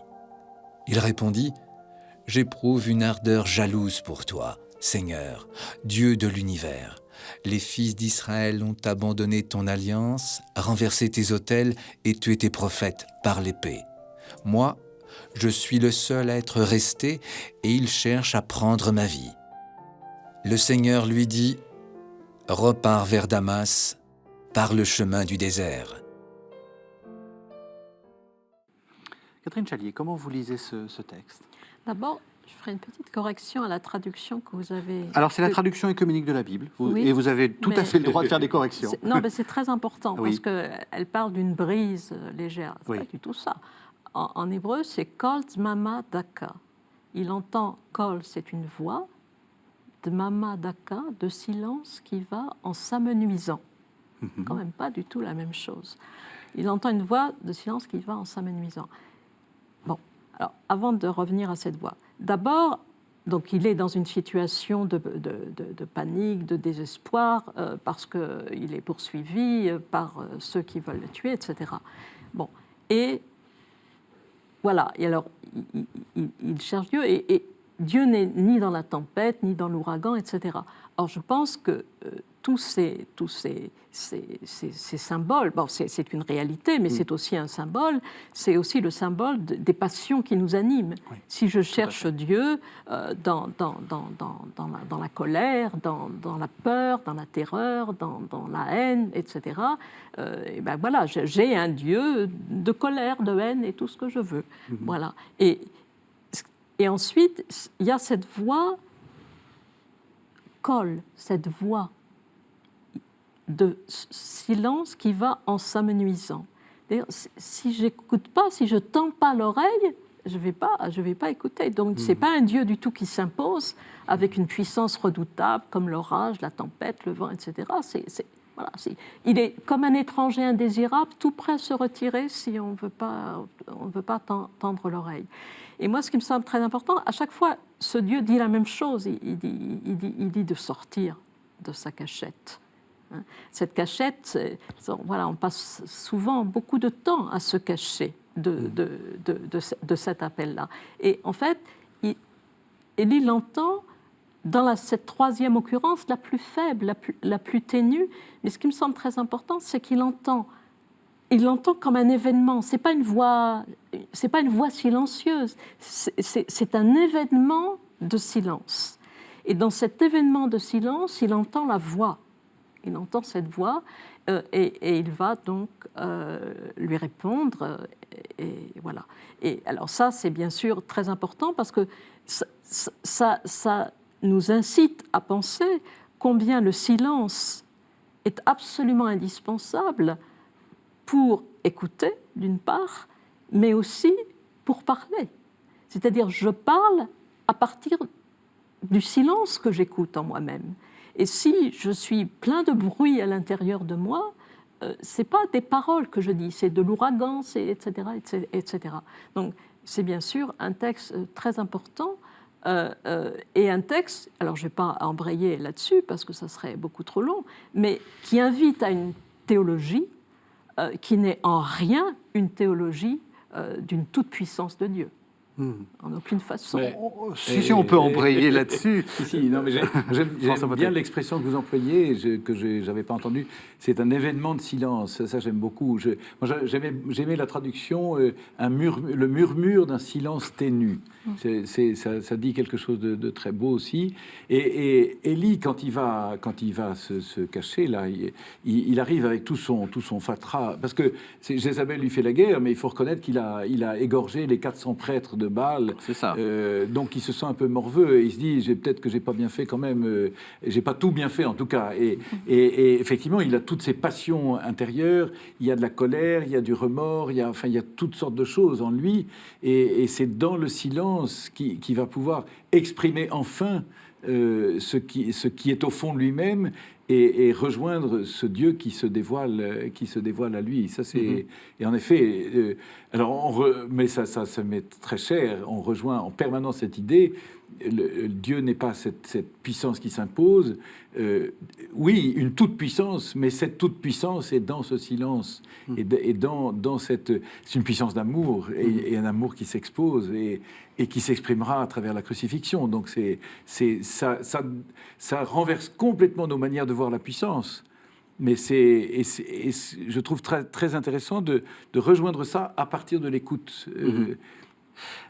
E: Il répondit « J'éprouve une ardeur jalouse pour toi, Seigneur, Dieu de l'univers. Les fils d'Israël ont abandonné ton alliance, renversé tes autels et tué tes prophètes par l'épée. Moi, je suis le seul à être resté et ils cherchent à prendre ma vie. » Le Seigneur lui dit « Repars vers Damas, par le chemin du désert. »
A: Catherine Chalier, comment vous lisez ce texte ?
B: D'abord, je ferai une petite correction à la traduction que vous avez...
A: Alors, c'est la traduction œcuménique de la Bible,
B: oui,
A: et vous avez tout à fait le droit de faire des corrections.
B: Non, mais c'est très important,
A: oui.
B: parce qu'elle parle d'une brise légère. C'est pas du tout ça. En hébreu, c'est kol dmama daka. Il entend kol, c'est une voix, dmama daka, de silence qui va en s'amenuisant. Quand même pas du tout la même chose. Il entend une voix de silence qui va en s'amenuisant. Bon, alors, avant de revenir à cette voix, d'abord, donc il est dans une situation de panique, de désespoir, parce qu'il est poursuivi par ceux qui veulent le tuer, etc. Bon, et voilà, et alors il cherche Dieu, et Dieu n'est ni dans la tempête, ni dans l'ouragan, etc. Or, je pense que tous ces symboles, bon, c'est une réalité, mais c'est aussi un symbole, c'est aussi le symbole des passions qui nous animent. Oui, si je cherche Dieu dans la colère, dans la peur, dans la terreur, dans la haine, etc., et ben voilà, j'ai un Dieu de colère, de haine et tout ce que je veux. Voilà. Et ensuite, il y a cette voix colle, cette voix de silence qui va en s'amenuisant. D'ailleurs, si j'écoute pas, si je tends pas l'oreille, je vais pas écouter. Donc c'est pas un Dieu du tout qui s'impose avec une puissance redoutable comme l'orage, la tempête, le vent, etc. Voilà, il est comme un étranger indésirable, tout prêt à se retirer si on veut pas tendre l'oreille. Et moi, ce qui me semble très important, à chaque fois, ce Dieu dit la même chose. Il dit de sortir de sa cachette. Cette cachette, voilà, on passe souvent beaucoup de temps à se cacher de cet appel-là. Et en fait, Élie l'entend dans cette troisième occurrence, la plus faible, la plus ténue. Mais ce qui me semble très important, c'est qu'il entend il l'entend comme un événement. C'est pas une voix silencieuse. C'est un événement de silence. Et dans cet événement de silence, il entend la voix. Il entend cette voix et il va donc lui répondre. Et voilà. Et alors ça, c'est bien sûr très important parce que ça nous incite à penser combien le silence est absolument indispensable pour écouter, d'une part, mais aussi pour parler. C'est-à-dire, je parle à partir du silence que j'écoute en moi-même. Et si je suis plein de bruit à l'intérieur de moi, ce n'est pas des paroles que je dis, c'est de l'ouragan, etc., etc. Donc, c'est bien sûr un texte très important et un texte, alors je ne vais pas embrayer là-dessus parce que ça serait beaucoup trop long, mais qui invite à une théologie qui n'est en rien une théologie d'une toute-puissance de Dieu. En aucune façon.
C: Mais,
A: si on peut embrayer là-dessus.
C: Non, mais j'aime bien l'expression que vous employez, que je n'avais pas entendue. C'est un événement de silence. Ça, j'aime beaucoup. Moi, j'aimais la traduction, le murmure d'un silence ténu. Ça dit quelque chose de très beau aussi. Et Élie, quand il va se cacher, là, il arrive avec tout son fatras. Parce que Jézabel lui fait la guerre, mais il faut reconnaître qu'il a égorgé les 400 prêtres de Baal.
A: C'est ça.
C: Donc il se sent un peu morveux et il se dit peut-être que j'ai pas bien fait quand même, j'ai pas tout bien fait en tout cas. Et effectivement, il a toutes ses passions intérieures. Il y a de la colère, il y a du remords, il y a toutes sortes de choses en lui. Et c'est dans le silence qu'il va pouvoir exprimer enfin ce qui est au fond de lui-même et rejoindre ce Dieu qui se dévoile à lui. Ça, c'est et en effet, mais ça m'est très cher. On rejoint en permanence cette idée. Dieu n'est pas cette puissance qui s'impose. Oui, une toute puissance, mais cette toute puissance est dans ce silence et dans cette. C'est une puissance d'amour et un amour qui s'expose et qui s'exprimera à travers la crucifixion. Donc ça renverse complètement nos manières de voir la puissance. Mais je trouve très, très intéressant de rejoindre ça à partir de l'écoute.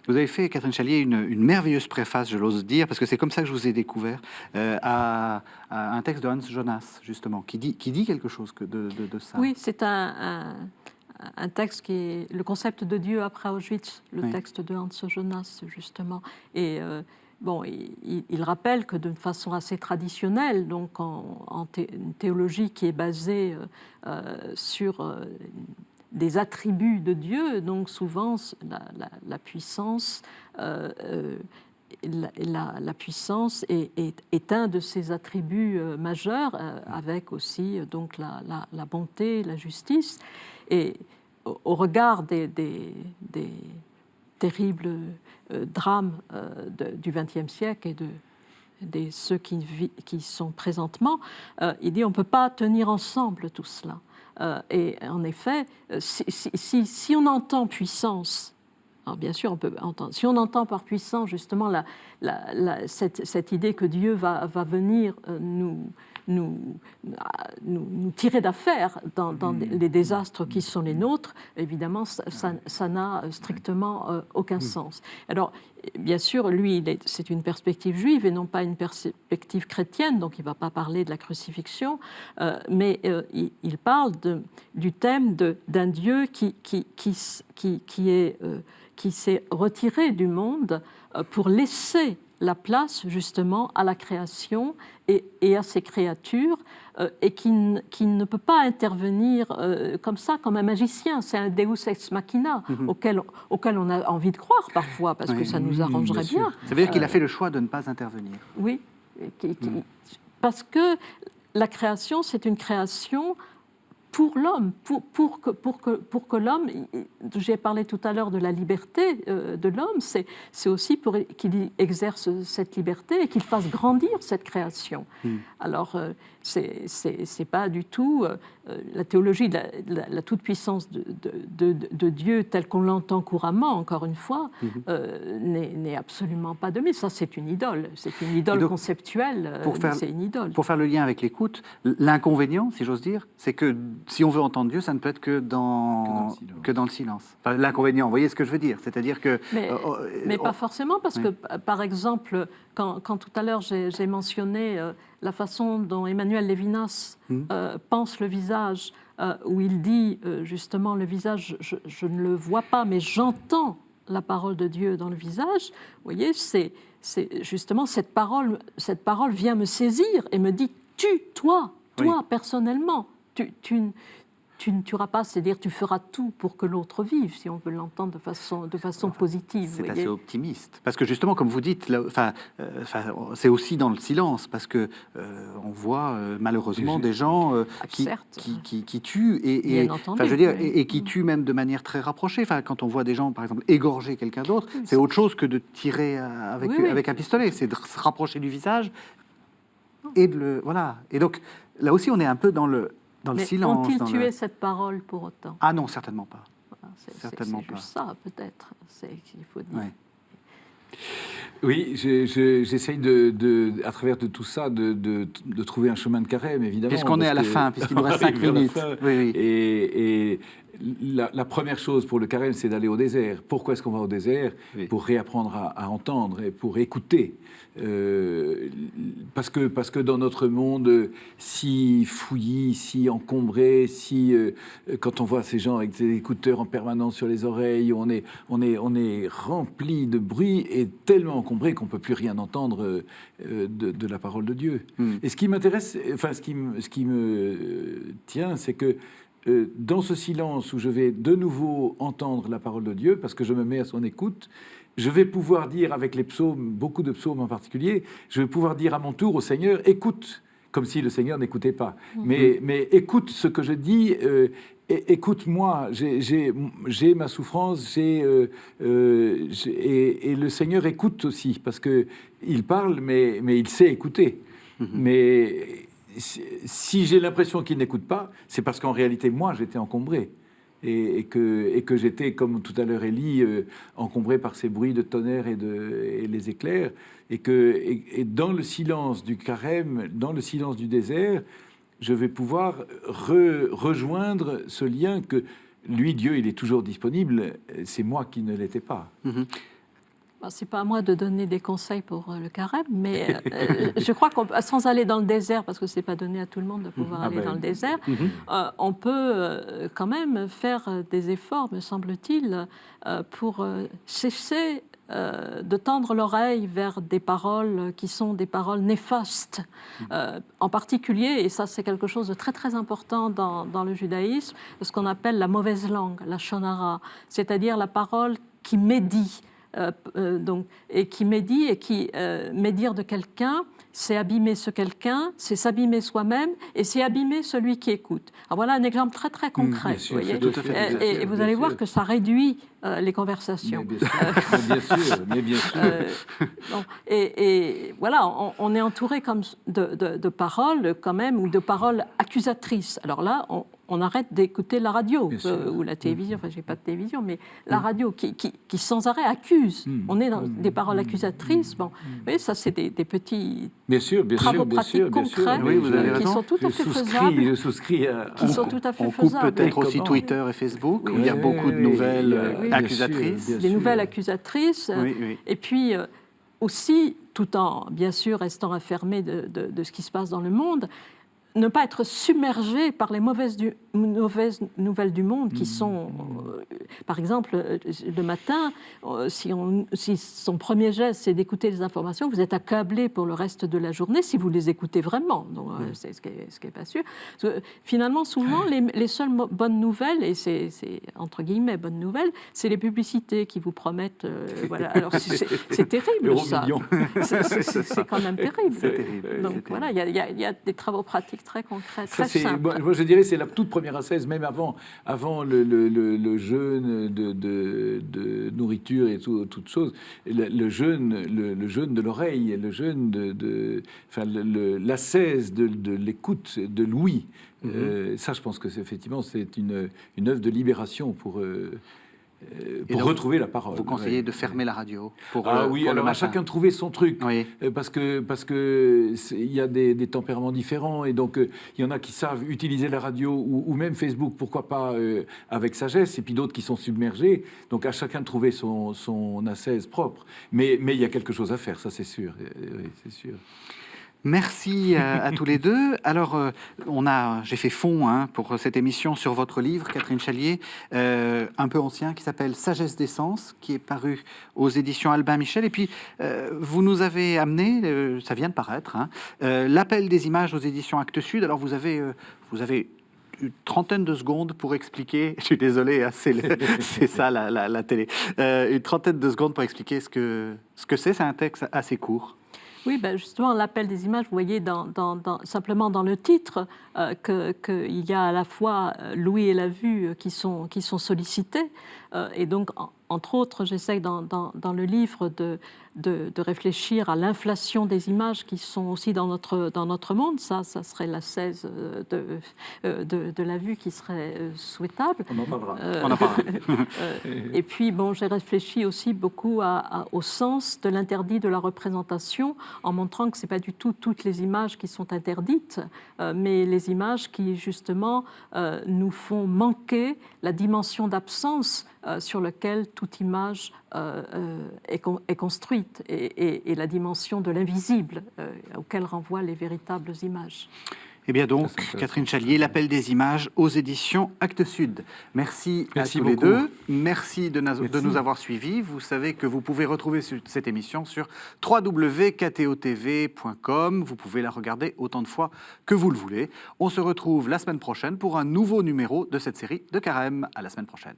A: Vous avez fait, Catherine Chalier, une merveilleuse préface, je l'ose dire, parce que c'est comme ça que je vous ai découvert, à un texte de Hans Jonas, justement, qui dit quelque chose de ça.
B: Oui, c'est un texte qui est le concept de Dieu après Auschwitz, le texte de Hans Jonas, justement. Et il rappelle que d'une façon assez traditionnelle, donc une théologie qui est basée sur des attributs de Dieu, donc souvent la puissance, la puissance est un de ses attributs majeurs, avec aussi donc la bonté, la justice. Et au regard des terribles drames du XXe siècle et de ceux qui sont présentement, il dit on ne peut pas tenir ensemble tout cela. Et en effet, si on entend puissance, alors bien sûr on peut entendre, si on entend par puissance justement cette idée que Dieu va venir nous tirer d'affaire dans les désastres qui sont les nôtres, évidemment, ça n'a strictement aucun sens. Alors, bien sûr, lui, c'est une perspective juive et non pas une perspective chrétienne, donc il ne va pas parler de la crucifixion, mais il parle du thème d'un Dieu qui s'est retiré du monde pour laisser la place justement à la création et à ses créatures et qui ne peut pas intervenir comme ça, comme un magicien. C'est un Deus ex machina auquel on a envie de croire parfois parce que ça nous arrangerait bien.
A: Ça veut dire qu'il a fait le choix de ne pas intervenir.
B: Oui, parce que la création, c'est une création pour l'homme, pour que l'homme, j'ai parlé tout à l'heure de la liberté de l'homme, c'est aussi pour qu'il exerce cette liberté et qu'il fasse grandir cette création. Alors, c'est pas du tout la théologie de la toute-puissance de Dieu telle qu'on l'entend couramment, encore une fois, n'est absolument pas de mise. Ça, c'est une idole. C'est une idole
A: donc,
B: conceptuelle, c'est une idole.
A: Pour faire le lien avec l'écoute, l'inconvénient, si j'ose dire, c'est que si on veut entendre Dieu, ça ne peut être que dans le silence. Enfin, l'inconvénient, vous voyez ce que je veux dire? C'est-à-dire que...
B: Mais pas forcément, parce que, par exemple, quand tout à l'heure j'ai mentionné la façon dont Emmanuel Lévinas pense le visage, où il dit justement le visage, je ne le vois pas, mais j'entends la parole de Dieu dans le visage, vous voyez, c'est justement cette parole vient me saisir et me dit, toi, personnellement, tu ne tueras pas, c'est-à-dire tu feras tout pour que l'autre vive, si on veut l'entendre de façon positive.
A: C'est assez optimiste. Parce que justement, comme vous dites, c'est aussi dans le silence, parce que on voit malheureusement des gens qui tuent, et qui tuent même de manière très rapprochée. Enfin, quand on voit des gens, par exemple, égorger quelqu'un d'autre, c'est autre chose que de tirer avec un pistolet. C'est de se rapprocher du visage et de le... Voilà. Et donc, là aussi, on est un peu dans le silence.
B: Ont-ils tué cette parole pour autant?
A: Ah non, certainement pas.
B: Voilà, c'est juste ça, peut-être, qu'il faut dire.
A: Ouais.
C: Oui, j'essaye à travers de tout ça, de trouver un chemin de carême, évidemment.
A: Puisqu'on est à la fin, puisqu'il nous reste 5 minutes.
C: Oui. Et la première chose pour le carême, c'est d'aller au désert. Pourquoi est-ce qu'on va au désert? Pour réapprendre à entendre et pour écouter. Parce que dans notre monde si fouillis, si encombré, quand on voit ces gens avec des écouteurs en permanence sur les oreilles, on est rempli de bruit et tellement encombré qu'on ne peut plus rien entendre de la parole de Dieu. Et ce qui m'intéresse, enfin ce qui me tient, c'est que dans ce silence où je vais de nouveau entendre la parole de Dieu, parce que je me mets à son écoute, je vais pouvoir dire avec les psaumes, beaucoup de psaumes en particulier, je vais pouvoir dire à mon tour au Seigneur, écoute, comme si le Seigneur n'écoutait pas. Mais écoute ce que je dis, écoute-moi, j'ai ma souffrance, et le Seigneur écoute aussi, parce qu'il parle, mais il sait écouter. Mais si j'ai l'impression qu'il n'écoute pas, c'est parce qu'en réalité, moi, j'étais encombré. Et que j'étais, comme tout à l'heure Élie, encombré par ces bruits de tonnerre et les éclairs, et dans le silence du carême, dans le silence du désert, je vais pouvoir rejoindre ce lien que lui, Dieu, il est toujours disponible, c'est moi qui ne l'étais pas.
B: C'est pas à moi de donner des conseils pour le carême, mais je crois qu'on sans aller dans le désert, parce que c'est pas donné à tout le monde de pouvoir aller dans le désert, on peut quand même faire des efforts, me semble-t-il, pour cesser de tendre l'oreille vers des paroles qui sont des paroles néfastes. En particulier, et ça c'est quelque chose de très très important dans le judaïsme, ce qu'on appelle la mauvaise langue, la shonara, c'est-à-dire la parole qui médit. Et qui médit et qui médire de quelqu'un, c'est abîmer ce quelqu'un, c'est s'abîmer soi-même et c'est abîmer celui qui écoute. Alors voilà un exemple très très concret.
C: Sûr,
B: vous voyez,
C: tout à fait,
B: et vous allez voir que ça réduit les conversations.
C: Mais bien sûr.
B: Et voilà, on est entouré comme de paroles quand même, ou de paroles accusatrices. Alors là, on arrête d'écouter la radio ou la télévision, enfin j'ai pas de télévision, mais la radio qui sans arrêt accuse. On est dans des paroles accusatrices. Bon, vous voyez, ça c'est des petits travaux pratiques concrets qui sont tout à fait faisables.
C: Je souscris
B: qui sont tout à fait
A: on coupe
B: faisables.
A: peut-être aussi Twitter et Facebook, où il y a beaucoup de nouvelles accusatrices.
B: Des nouvelles accusatrices. Et puis aussi, tout en bien sûr restant informé de ce qui se passe dans le monde, ne pas être submergé par les mauvaises nouvelles du monde qui sont, par exemple, le matin, si son premier geste c'est d'écouter les informations, vous êtes accablé pour le reste de la journée si vous les écoutez vraiment. Donc, c'est ce qui est pas sûr. Parce que, finalement, souvent, les seules bonnes nouvelles, et c'est entre guillemets bonnes nouvelles, c'est les publicités qui vous promettent. Voilà. Alors c'est terrible ça. C'est quand même terrible. Donc voilà, il y a des travaux pratiques très concrets, très simples.
C: Moi, je dirais c'est la toute première première ascèse, même avant le jeûne de nourriture et toutes choses, le jeûne de l'oreille, le jeûne l'ascèse de l'écoute, de l'ouïe. Ça, je pense que effectivement, c'est une œuvre de libération pour donc, retrouver la parole.
A: Vous conseillez de fermer la radio pour
C: oui,
A: pour
C: alors à chacun trouver son truc,
A: oui.
C: parce que il y a des tempéraments différents, et donc il y en a qui savent utiliser la radio ou même Facebook, pourquoi pas avec sagesse, et puis d'autres qui sont submergés. Donc à chacun de trouver son ascèse propre. Mais il y a quelque chose à faire, ça c'est sûr. Oui, c'est sûr.
A: Merci à tous les deux. Alors, j'ai fait fond pour cette émission sur votre livre, Catherine Chalier, un peu ancien, qui s'appelle Sagesse des sens, qui est paru aux éditions Albin Michel. Et puis, vous nous avez amené, ça vient de paraître, L'appel des images aux éditions Actes Sud. Alors, vous avez une trentaine de secondes pour expliquer, je suis désolé, c'est ça la télé, une trentaine de secondes pour expliquer ce que c'est un texte assez court.
B: Oui, justement, l'appel des images, vous voyez simplement dans le titre qu'il y a à la fois l'ouïe et la vue qui sont sollicités. Et donc, entre autres, j'essaie dans le livre de réfléchir à l'inflation des images qui sont aussi dans notre monde. Ça serait l'ascèse de la vue qui serait souhaitable.
C: On en parlera.
B: Et puis, j'ai réfléchi aussi beaucoup au sens de l'interdit de la représentation, en montrant que ce n'est pas du tout toutes les images qui sont interdites, mais les images qui, justement, nous font manquer la dimension d'absence sur laquelle toute image est construite, et la dimension de l'invisible auquel renvoient les véritables images.
A: Eh bien donc, Catherine Chalier, L'appel des images aux éditions Actes Sud. Merci à tous les deux. Merci de nous avoir suivis. Vous savez que vous pouvez retrouver cette émission sur www.ktotv.com. Vous pouvez la regarder autant de fois que vous le voulez. On se retrouve la semaine prochaine pour un nouveau numéro de cette série de Carême. À la semaine prochaine.